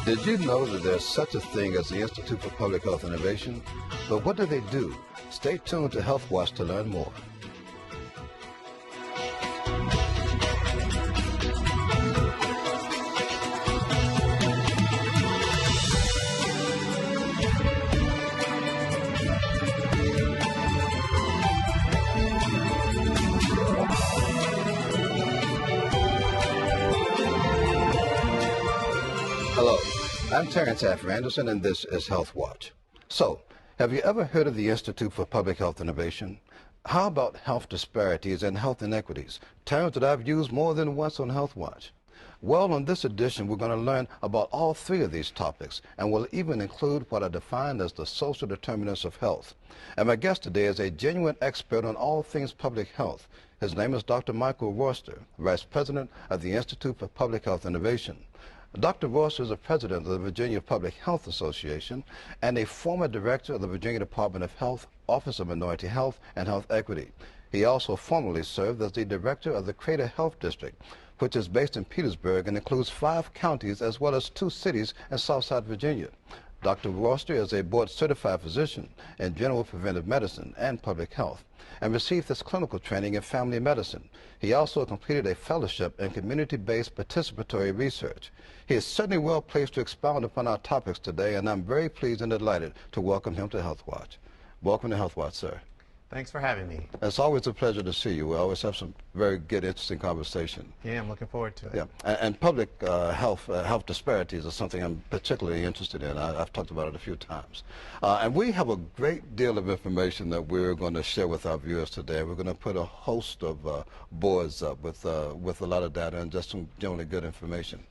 Did you know that there's such a thing as the Institute for Public Health Innovation? But what do they do? Stay tuned to Health Watch to learn more. Hello, I'm Terrence Affer Anderson, and this is Health Watch. So, have you ever heard of the Institute for Public Health Innovation? How about health disparities and health inequities, terms that I've used more than once on Health Watch? Well, on this edition, we're going to learn about all three of these topics, and we'll even include what are defined as the social determinants of health. And my guest today is a genuine expert on all things public health. His name is Dr. Michael Royster, Vice President of the Institute for Public Health Innovation. Dr. Royster is the president of the Virginia Public Health Association and a former director of the Virginia Department of Health, Office of Minority Health and Health Equity. He also formerly served as the director of the Crater Health District, which is based in Petersburg and includes 5 counties as well as 2 cities in Southside Virginia. Dr. Royster is a board-certified physician in general preventive medicine and public health and received his clinical training in family medicine. He also completed a fellowship in community-based participatory research. He is certainly well placed to expound upon our topics today, and I'm very pleased and delighted to welcome him to Health Watch. Welcome to Health Watch, sir. Thanks for having me. It's always a pleasure to see you. We always have some very good, interesting conversation. Yeah, I'm looking forward to it. Yeah, and public health disparities is something I'm particularly interested in. I've talked about it a few times. And we have a great deal of information that we're going to share with our viewers today. We're going to put a host of boards up with a lot of data and just some generally good information.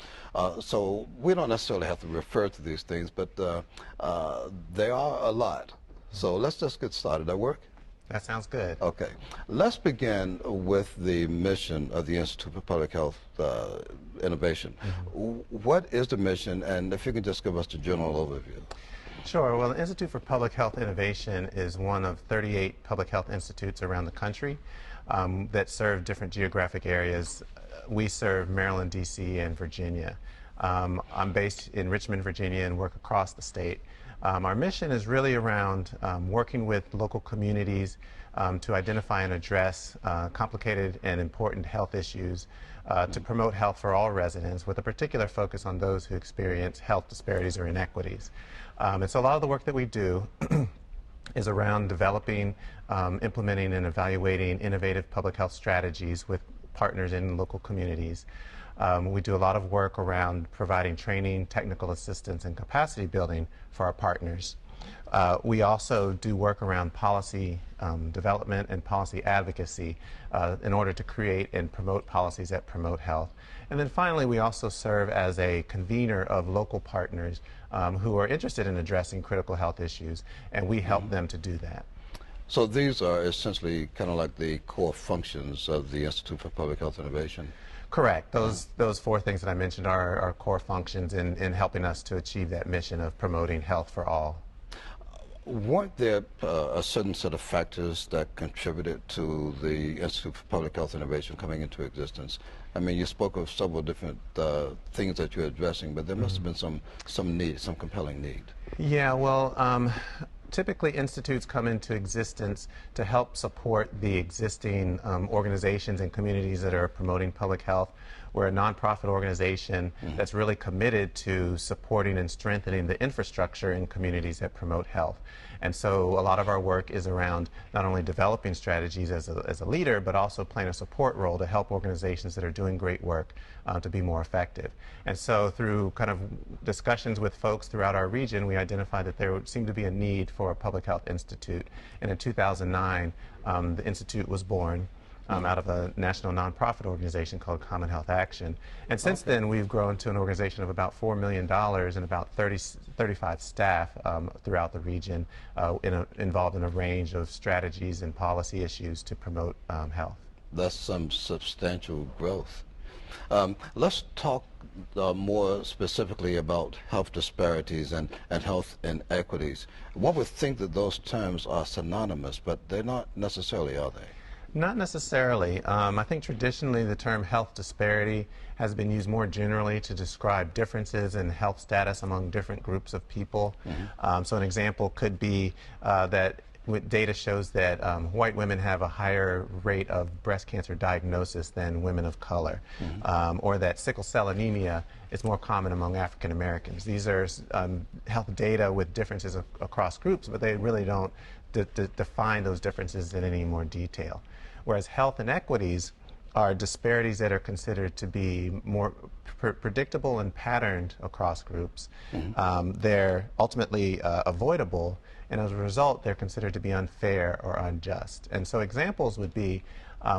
So we don't necessarily have to refer to these things, but there are a lot. So let's just get started. That work? That sounds good. Okay. Let's begin with the mission of the Institute for Public Health Innovation. What is the mission, and if you can just give us the general overview. Sure. Well, the Institute for Public Health Innovation is one of 38 public health institutes around the country that serve different geographic areas. We serve Maryland, D.C., and Virginia. I'm based in Richmond, Virginia, and work across the state. Our mission is really around working with local communities to identify and address complicated and important health issues to promote health for all residents, with a particular focus on those who experience health disparities or inequities. And so a lot of the work that we do is around developing, implementing, and evaluating innovative public health strategies with partners in local communities. We do a lot of work around providing training, technical assistance, and capacity building for our partners. We also do work around policy development and policy advocacy in order to create and promote policies that promote health. And then finally, we also serve as a convener of local partners who are interested in addressing critical health issues, and we help them to do that. So these are essentially kind of like the core functions of the Institute for Public Health Innovation. Correct. Those 4 things that I mentioned are our core functions in helping us to achieve that mission of promoting health for all. Weren't there a certain set of factors that contributed to the Institute for Public Health Innovation coming into existence? I mean, you spoke of several different things that you're addressing, but there must have been some need, some compelling need. Yeah, well, typically institutes come into existence to help support the existing organizations and communities that are promoting public health. We're a nonprofit organization that's really committed to supporting and strengthening the infrastructure in communities that promote health. And so a lot of our work is around not only developing strategies as a leader, but also playing a support role to help organizations that are doing great work to be more effective. And so through kind of discussions with folks throughout our region, we identified that there would seem to be a need for a public health institute. And in 2009, the institute was born. Out of a national nonprofit organization called Common Health Action. And since then, we've grown to an organization of about $4 million and about 35 staff throughout the region involved in a range of strategies and policy issues to promote health. That's some substantial growth. Let's talk more specifically about health disparities and health inequities. One would think that those terms are synonymous, but they're not necessarily, are they? Not necessarily. I think traditionally the term health disparity has been used more generally to describe differences in health status among different groups of people. So an example could be that data shows that white women have a higher rate of breast cancer diagnosis than women of color, or that sickle cell anemia is more common among African Americans. These are health data with differences across groups, but they really don't define those differences in any more detail. Whereas health inequities are disparities that are considered to be more predictable and patterned across groups. They're ultimately avoidable, and as a result, they're considered to be unfair or unjust. And so examples would be,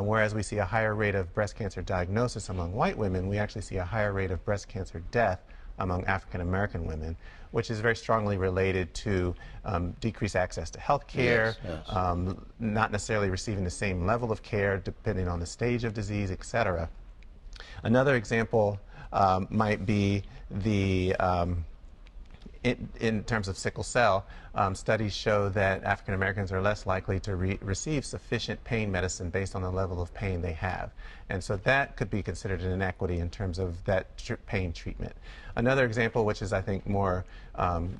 whereas we see a higher rate of breast cancer diagnosis among white women, we actually see a higher rate of breast cancer death among African American women, which is very strongly related to decreased access to health care, not necessarily receiving the same level of care depending on the stage of disease, et cetera. Another example might be the in terms of sickle cell, studies show that African Americans are less likely to receive sufficient pain medicine based on the level of pain they have. And so that could be considered an inequity in terms of that pain treatment. Another example, which is I think more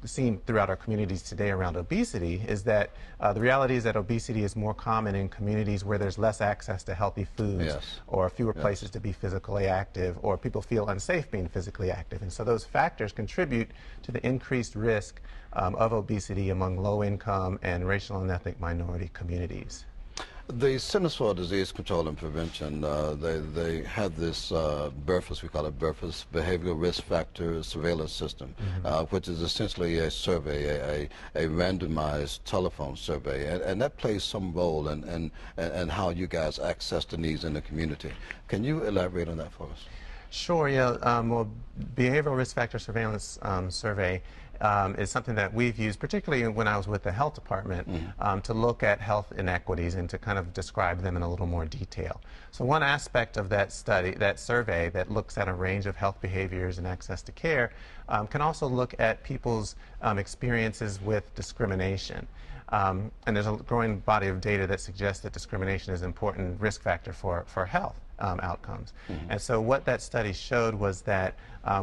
seen throughout our communities today around obesity, is that the reality is that obesity is more common in communities where there's less access to healthy foods, or fewer places to be physically active, or people feel unsafe being physically active. And so those factors contribute to the increased risk of obesity among low-income and racial and ethnic minority communities. The Centers for Disease Control and Prevention, they have this BRFIS, we call it BRFIS, Behavioral Risk Factor Surveillance System, which is essentially a survey, a randomized telephone survey, and that plays some role in how you guys access the needs in the community. Can you elaborate on that for us? Sure, yeah. Well, Behavioral Risk Factor Surveillance Survey is something that we've used, particularly when I was with the health department, to look at health inequities and to kind of describe them in a little more detail. So one aspect of that study, that survey that looks at a range of health behaviors and access to care, can also look at people's experiences with discrimination. And there's a growing body of data that suggests that discrimination is an important risk factor for health outcomes. And so what that study showed was that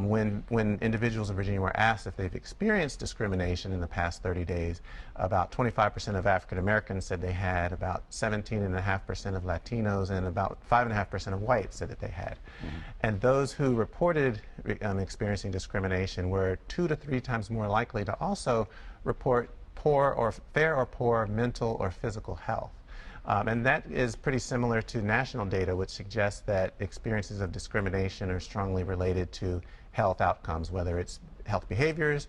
when individuals in Virginia were asked if they've experienced discrimination in the past 30 days, about 25% of African Americans said they had, about 17.5% of Latinos, and about 5.5% of whites said that they had. And those who reported experiencing discrimination were 2 to 3 times more likely to also report fair or poor mental or physical health. And that is pretty similar to national data, which suggests that experiences of discrimination are strongly related to health outcomes, whether it's health behaviors,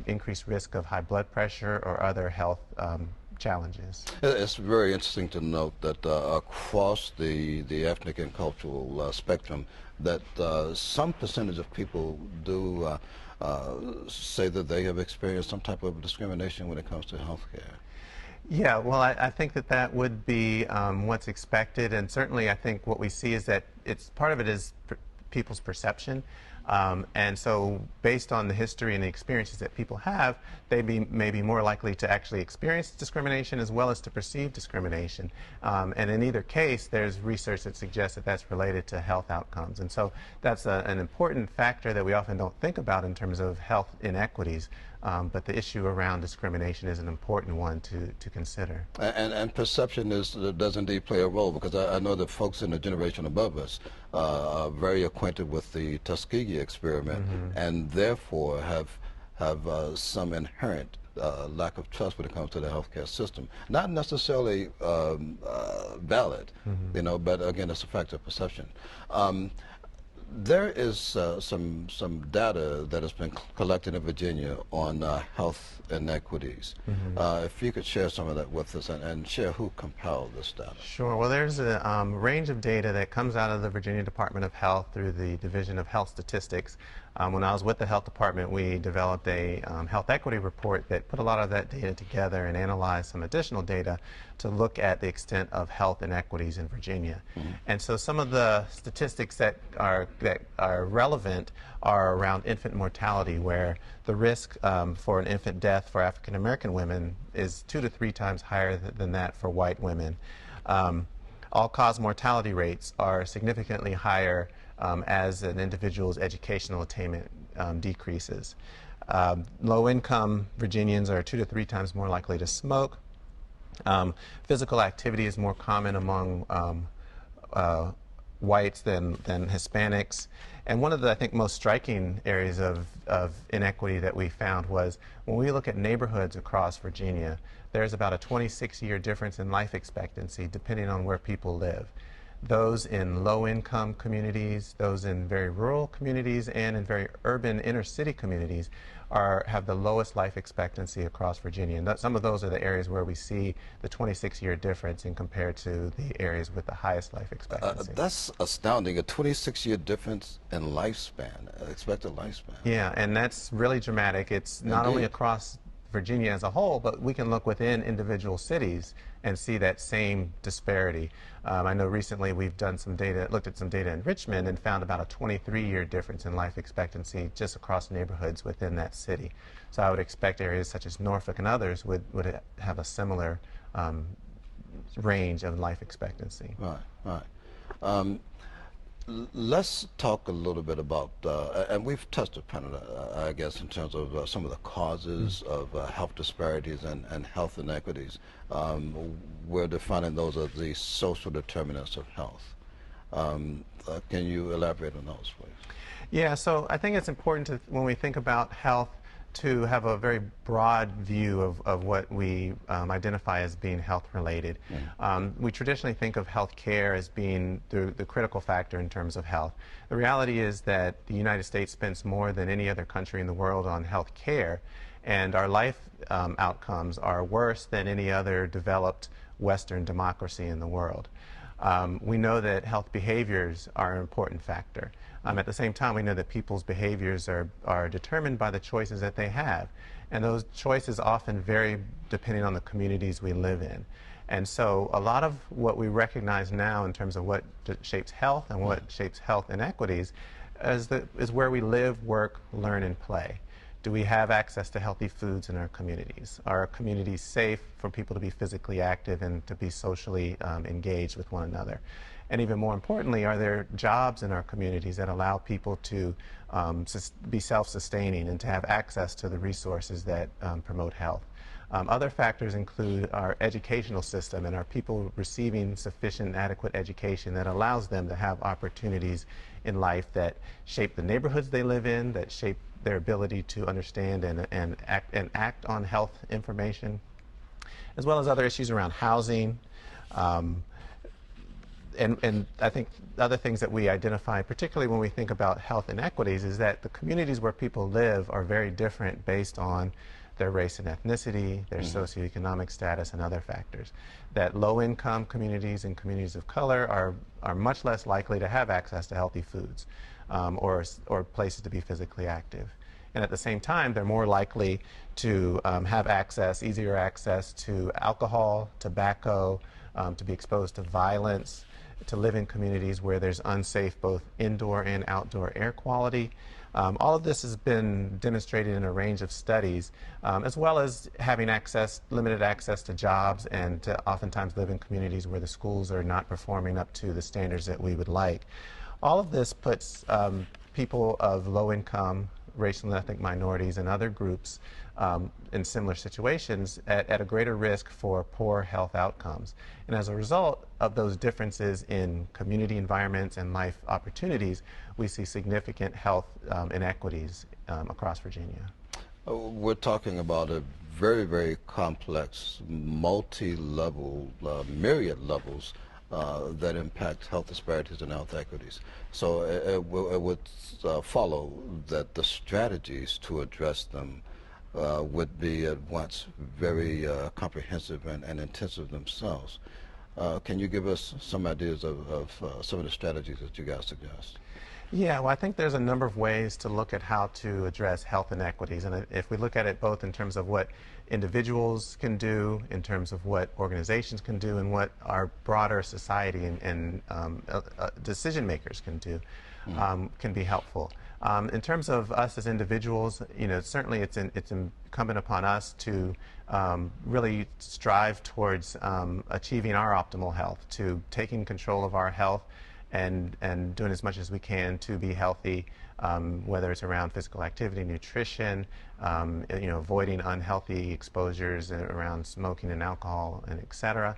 increased risk of high blood pressure, or other health challenges. It's very interesting to note that across the ethnic and cultural spectrum, that some percentage of people do say that they have experienced some type of discrimination when it comes to health care. Yeah, well, I think that that would be what's expected, and certainly I think what we see is that part of it is people's perception. And so based on the history and the experiences that people have, they may be more likely to actually experience discrimination as well as to perceive discrimination. And in either case, there's research that suggests that that's related to health outcomes. And so that's an important factor that we often don't think about in terms of health inequities. But the issue around discrimination is an important one to consider. And perception does indeed play a role, because I know that folks in the generation above us are very acquainted with the Tuskegee experiment, and therefore have some inherent lack of trust when it comes to the healthcare system. Not necessarily valid, you know, but again, it's a factor of perception. There is some data that has been collected in Virginia on health inequities. If you could share some of that with us and share who compiled this data. Sure. Well, there's a range of data that comes out of the Virginia Department of Health through the Division of Health Statistics. When I was with the health department, we developed a health equity report that put a lot of that data together and analyzed some additional data to look at the extent of health inequities in Virginia. And so some of the statistics that are relevant are around infant mortality, where the risk for an infant death for African American women is 2 to 3 times higher than that for white women. all-cause mortality rates are significantly higher as an individual's educational attainment decreases. Low-income Virginians are 2 to 3 times more likely to smoke. Physical activity is more common among whites than Hispanics. And one of the, I think, most striking areas of inequity that we found was when we look at neighborhoods across Virginia, there's about a 26-year difference in life expectancy depending on where people live. Those in low-income communities, those in very rural communities, and in very urban inner-city communities have the lowest life expectancy across Virginia. And some of those are the areas where we see the 26-year difference in compared to the areas with the highest life expectancy. That's astounding, a 26-year difference in lifespan, expected lifespan. Yeah, and that's really dramatic. It's not only across Virginia as a whole, but we can look within individual cities and see that same disparity. I know recently we've done some data, looked at some data in Richmond and found about a 23-year difference in life expectancy just across neighborhoods within that city. So I would expect areas such as Norfolk and others would have a similar range of life expectancy. Right, right. Let's talk a little bit about, and we've touched upon it, I guess, in terms of some of the causes of health disparities and health inequities. We're defining those as the social determinants of health. Can you elaborate on those, please? Yeah, so I think it's important to, when we think about health, to have a very broad view of what we identify as being health-related. We traditionally think of health care as being the critical factor in terms of health. The reality is that the United States spends more than any other country in the world on health care, and our life outcomes are worse than any other developed Western democracy in the world. We know that health behaviors are an important factor. At the same time, we know that people's behaviors are determined by the choices that they have. And those choices often vary depending on the communities we live in. And so a lot of what we recognize now in terms of what shapes health and what shapes health inequities is where we live, work, learn, and play. Do we have access to healthy foods in our communities? Are our communities safe for people to be physically active and to be socially engaged with one another? And even more importantly, are there jobs in our communities that allow people to be self-sustaining and to have access to the resources that promote health? Other factors include our educational system, and are people receiving sufficient and adequate education that allows them to have opportunities in life that shape the neighborhoods they live in, that shape their ability to understand and act on health information, as well as other issues around housing. And I think other things that we identify, particularly when we think about health inequities, is that the communities where people live are very different based on their race and ethnicity, their socioeconomic status, and other factors. That low-income communities and communities of color are much less likely to have access to healthy foods or places to be physically active. And at the same time, they're more likely to have easier access to alcohol, tobacco, to be exposed to violence, to live in communities where there's unsafe both indoor and outdoor air quality. All of this has been demonstrated in a range of studies, as well as having limited access to jobs, and to oftentimes live in communities where the schools are not performing up to the standards that we would like. All of this puts people of low income, racial and ethnic minorities, and other groups in similar situations at a greater risk for poor health outcomes. And as a result of those differences in community environments and life opportunities, we see significant health inequities across Virginia. We're talking about a very, very complex, multi-level, myriad levels that impact health disparities and health equities. So it would follow that the strategies to address them would be at once very comprehensive and intensive themselves. Can you give us some ideas of some of the strategies that you guys suggest? Yeah, well, I think there's a number of ways to look at how to address health inequities. And if we look at it both in terms of what individuals can do, in terms of what organizations can do, and what our broader society and decision makers can do. can be helpful. In terms of us as individuals, certainly it's incumbent upon us to really strive towards achieving our optimal health, to taking control of our health and doing as much as we can to be healthy, whether it's around physical activity, nutrition, avoiding unhealthy exposures around smoking and alcohol, and et cetera.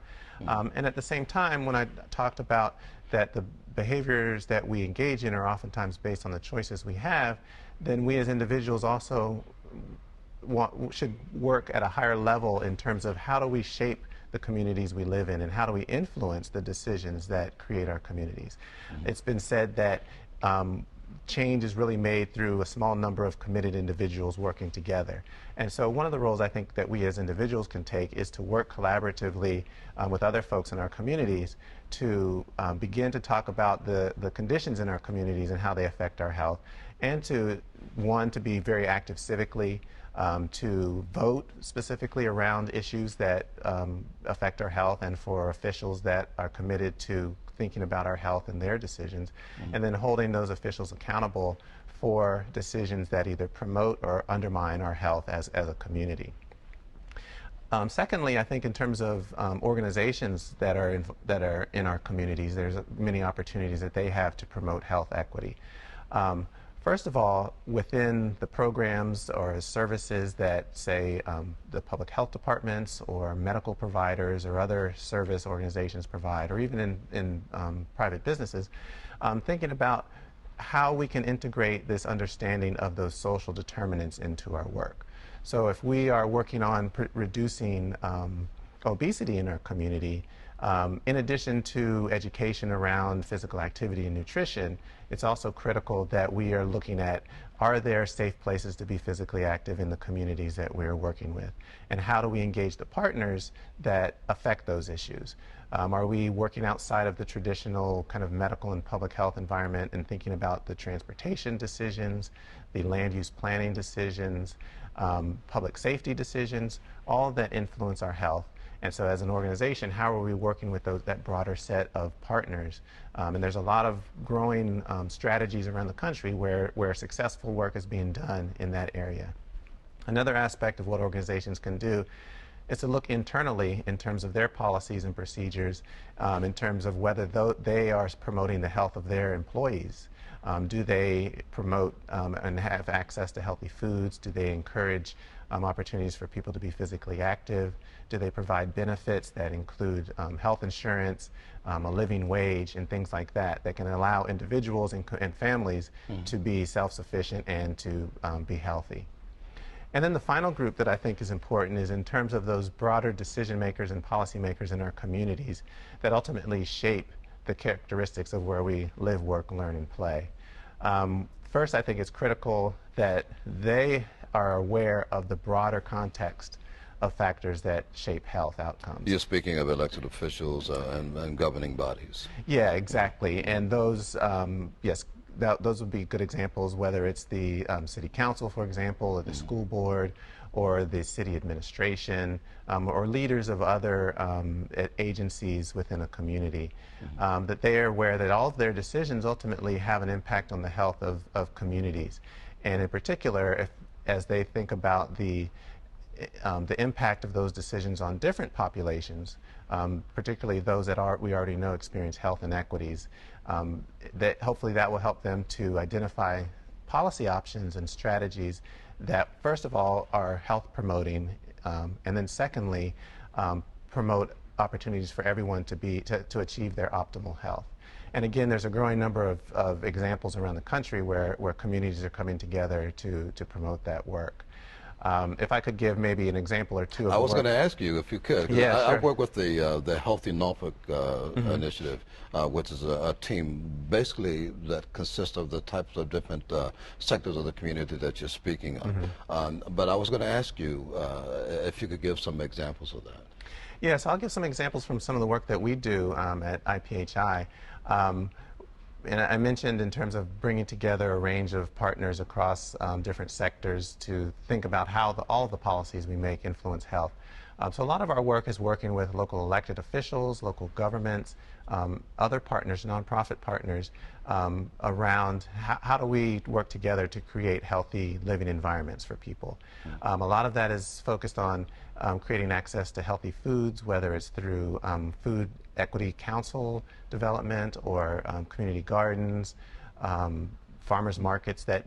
And at the same time, when I talked about that the behaviors that we engage in are oftentimes based on the choices we have, then we as individuals also should work at a higher level in terms of how do we shape the communities we live in and how do we influence the decisions that create our communities. It's been said that change is really made through a small number of committed individuals working together. And so one of the roles I think that we as individuals can take is to work collaboratively with other folks in our communities to begin to talk about the conditions in our communities and how they affect our health, and to be very active civically, to vote specifically around issues that affect our health, and for officials that are committed to thinking about our health and their decisions, and then holding those officials accountable for decisions that either promote or undermine our health as a community. Secondly, I think in terms of organizations that are in our communities, there's many opportunities that they have to promote health equity. First of all, within the programs or services that, say, the public health departments or medical providers or other service organizations provide, or even in private businesses, thinking about how we can integrate this understanding of those social determinants into our work. So if we are working on reducing obesity in our community, in addition to education around physical activity and nutrition, it's also critical that we are looking at, are there safe places to be physically active in the communities that we're working with? And how do we engage the partners that affect those issues? Are we working outside of the traditional kind of medical and public health environment and thinking about the transportation decisions, the land use planning decisions, public safety decisions, all that influence our health? And so as an organization, how are we working with that broader set of partners? And there's a lot of growing strategies around the country where successful work is being done in that area. Another aspect of what organizations can do is to look internally in terms of their policies and procedures, in terms of whether they are promoting the health of their employees. Do they promote and have access to healthy foods? Do they encourage opportunities for people to be physically active? Do they provide benefits that include health insurance, a living wage, and things like that can allow individuals and families to be self-sufficient and to be healthy? And then the final group that I think is important is in terms of those broader decision makers and policymakers in our communities that ultimately shape the characteristics of where we live, work, learn, and play. First, I think it's critical that they are aware of the broader context of factors that shape health outcomes. You're speaking of elected officials and governing bodies. Yeah, exactly. And those, yes, those would be good examples, whether it's the city council, for example, or the school board, or the city administration, or leaders of other agencies within a community, that they are aware that all of their decisions ultimately have an impact on the health of communities. And in particular, as they think about the impact of those decisions on different populations, particularly those that we already know experience health inequities, that hopefully that will help them to identify policy options and strategies that, first of all, are health promoting, and then secondly, promote opportunities for everyone to achieve their optimal health. And again, there's a growing number of examples around the country where communities are coming together to promote that work. If I could give maybe an example or two of I was going to ask you if you could. Yeah, I sure. work with the Healthy Norfolk initiative, which is a team basically that consists of the types of different sectors of the community that you're speaking of. But I was going to ask you if you could give some examples of that. Yes, I'll give some examples from some of the work that we do at IPHI. And I mentioned in terms of bringing together a range of partners across different sectors to think about how all of the policies we make influence health. So a lot of our work is working with local elected officials, local governments, other partners, nonprofit partners, around how do we work together to create healthy living environments for people. A lot of that is focused on creating access to healthy foods, whether it's through food equity council development or community gardens, farmers markets that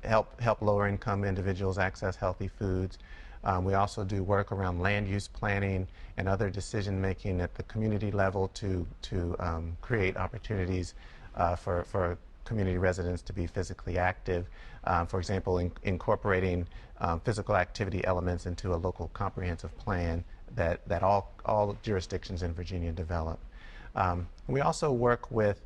help lower income individuals access healthy foods. We also do work around land use planning and other decision making at the community level to create opportunities for community residents to be physically active. For example, incorporating physical activity elements into a local comprehensive plan that all jurisdictions in Virginia develop. We also work with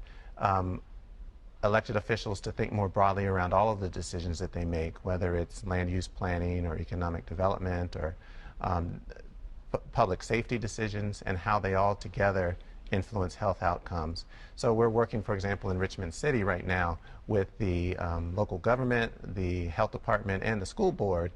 elected officials to think more broadly around all of the decisions that they make, whether it's land use planning or economic development or public safety decisions, and how they all together influence health outcomes. So we're working, for example, in Richmond City right now with the local government, the health department, and the school board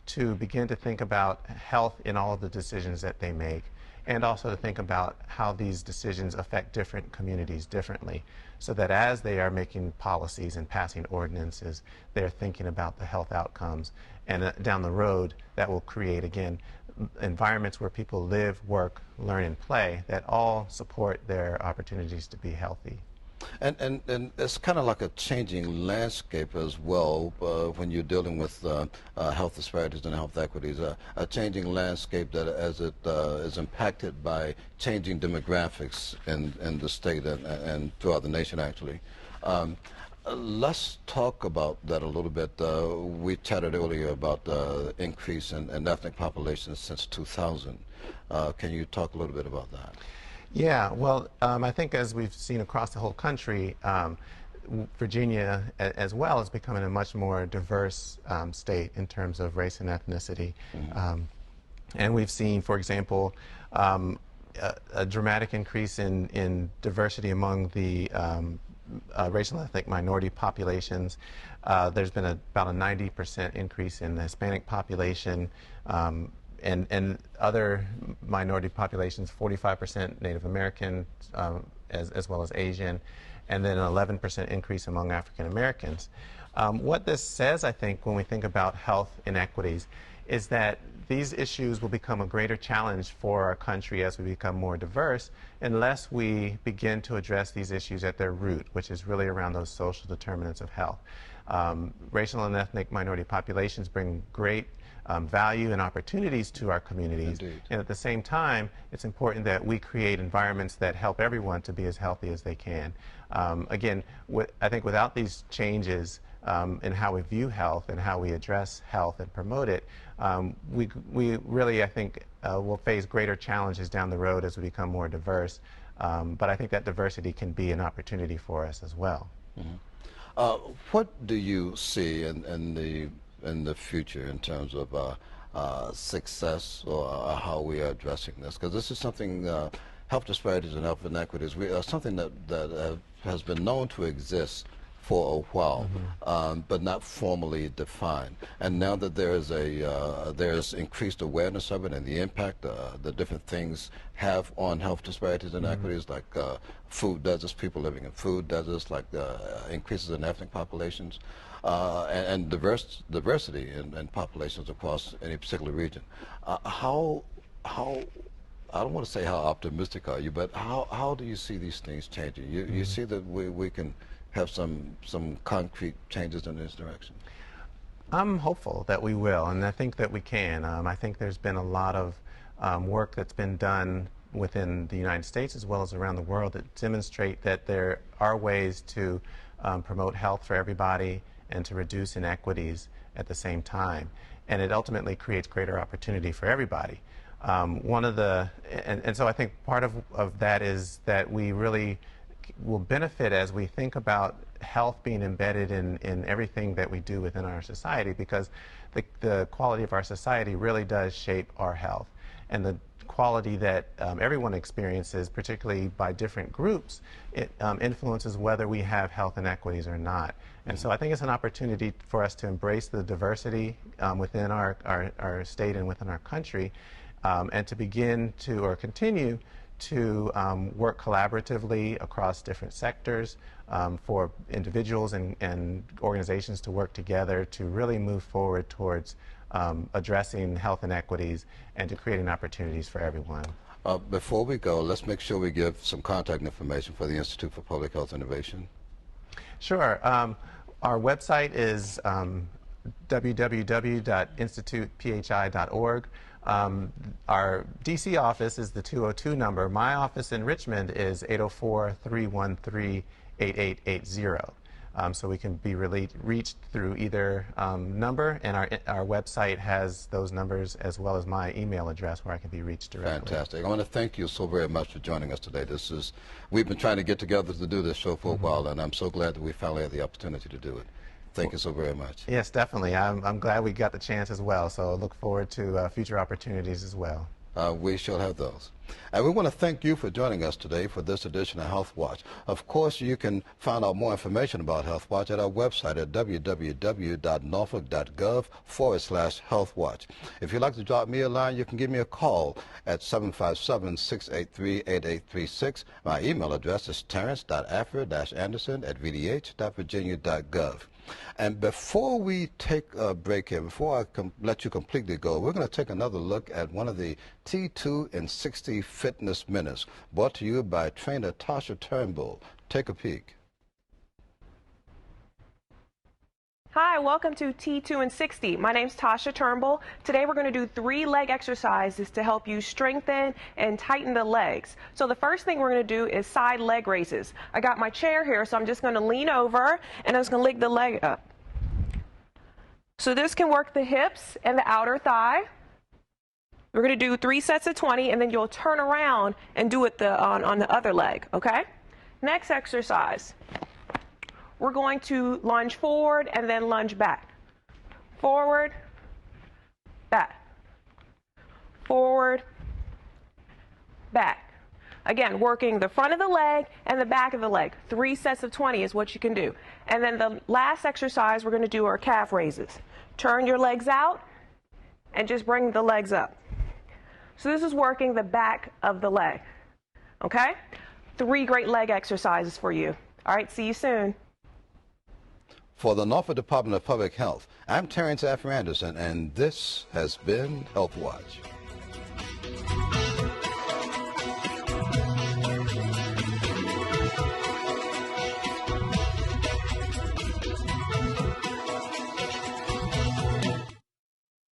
to begin to think about health in all of the decisions that they make, and also to think about how these decisions affect different communities differently, so that as they are making policies and passing ordinances, they're thinking about the health outcomes. And down the road, that will create, again, environments where people live, work, learn, and play that all support their opportunities to be healthy. And it's kind of like a changing landscape as well when you're dealing with health disparities and health equities, a changing landscape that as it is impacted by changing demographics in the state and throughout the nation, actually. Let's talk about that a little bit. We chatted earlier about the increase in ethnic populations since 2000. Can you talk a little bit about that? Yeah, well, I think as we've seen across the whole country, Virginia as well is becoming a much more diverse state in terms of race and ethnicity. Mm-hmm. And we've seen, for example, a dramatic increase in diversity among the racial and ethnic minority populations. There's been about a 90% increase in the Hispanic population. And other minority populations, 45% Native American, as well as Asian, and then an 11% increase among African Americans. What this says, I think, when we think about health inequities, is that these issues will become a greater challenge for our country as we become more diverse unless we begin to address these issues at their root, which is really around those social determinants of health. Racial and ethnic minority populations bring great value and opportunities to our communities. Indeed. And at the same time, it's important that we create environments that help everyone to be as healthy as they can. Again, I think without these changes in how we view health and how we address health and promote it, we really, I think, will face greater challenges down the road as we become more diverse. But I think that diversity can be an opportunity for us as well. Mm-hmm. What do you see in the future in terms of success or how we are addressing this? Because this is something, health disparities and health inequities, something that has been known to exist for a while, mm-hmm. But not formally defined. And now that there's increased awareness of it and the impact the different things have on health disparities and inequities, mm-hmm. like food deserts, people living in food deserts, like increases in ethnic populations, and diversity in populations across any particular region. How I don't want to say how optimistic are you, but how do you see these things changing? You mm-hmm. see that we can have some concrete changes in this direction? I'm hopeful that we will, and I think that we can. I think there's been a lot of work that's been done within the United States as well as around the world that demonstrate that there are ways to promote health for everybody and to reduce inequities at the same time. And it ultimately creates greater opportunity for everybody. And so I think part of that is that we really will benefit as we think about health being embedded in everything that we do within our society, because the quality of our society really does shape our health. And the quality that everyone experiences, particularly by different groups, it influences whether we have health inequities or not. And so I think it's an opportunity for us to embrace the diversity within our state and within our country, and to begin to, or continue to work collaboratively across different sectors, for individuals and organizations to work together to really move forward towards addressing health inequities and to creating opportunities for everyone. Before we go, let's make sure we give some contact information for the Institute for Public Health Innovation. Sure. Our website is www.institutephi.org. Our DC office is the 202 number. My office in Richmond is 804-313-8880. So we can be reached through either number, and our website has those numbers as well as my email address where I can be reached directly. Fantastic. I want to thank you so very much for joining us today. We've been trying to get together to do this show for a while, and I'm so glad that we finally had the opportunity to do it. Thank you so very much. Yes, definitely. I'm glad we got the chance as well, so look forward to future opportunities as well. We shall have those. And we want to thank you for joining us today for this edition of Health Watch. Of course, you can find out more information about Health Watch at our website at www.norfolk.gov/HealthWatch. If you'd like to drop me a line, you can give me a call at 757-683-8836. My email address is terrence.affer-anderson@vdh.virginia.gov. And before we take a break here, before I let you completely go, we're going to take another look at one of the T2 and 60 Fitness Minutes, brought to you by trainer Tasha Turnbull. Take a peek. Hi, welcome to T2 and 60. My name's Tasha Turnbull. Today we're going to do 3 leg exercises to help you strengthen and tighten the legs. So the first thing we're going to do is side leg raises. I got my chair here, so I'm just going to lean over and I'm just going to lift the leg up. So this can work the hips and the outer thigh. We're going to do 3 sets of 20, and then you'll turn around and do it on the other leg, okay? Next exercise. We're going to lunge forward and then lunge back. Forward, back. Forward, back. Again, working the front of the leg and the back of the leg. 3 sets of 20 is what you can do. And then the last exercise we're going to do are calf raises. Turn your legs out and just bring the legs up. So this is working the back of the leg. Okay? 3 great leg exercises for you. All right, see you soon. For the Norfolk Department of Public Health, I'm Terrence Affer-Anderson, and this has been Health Watch.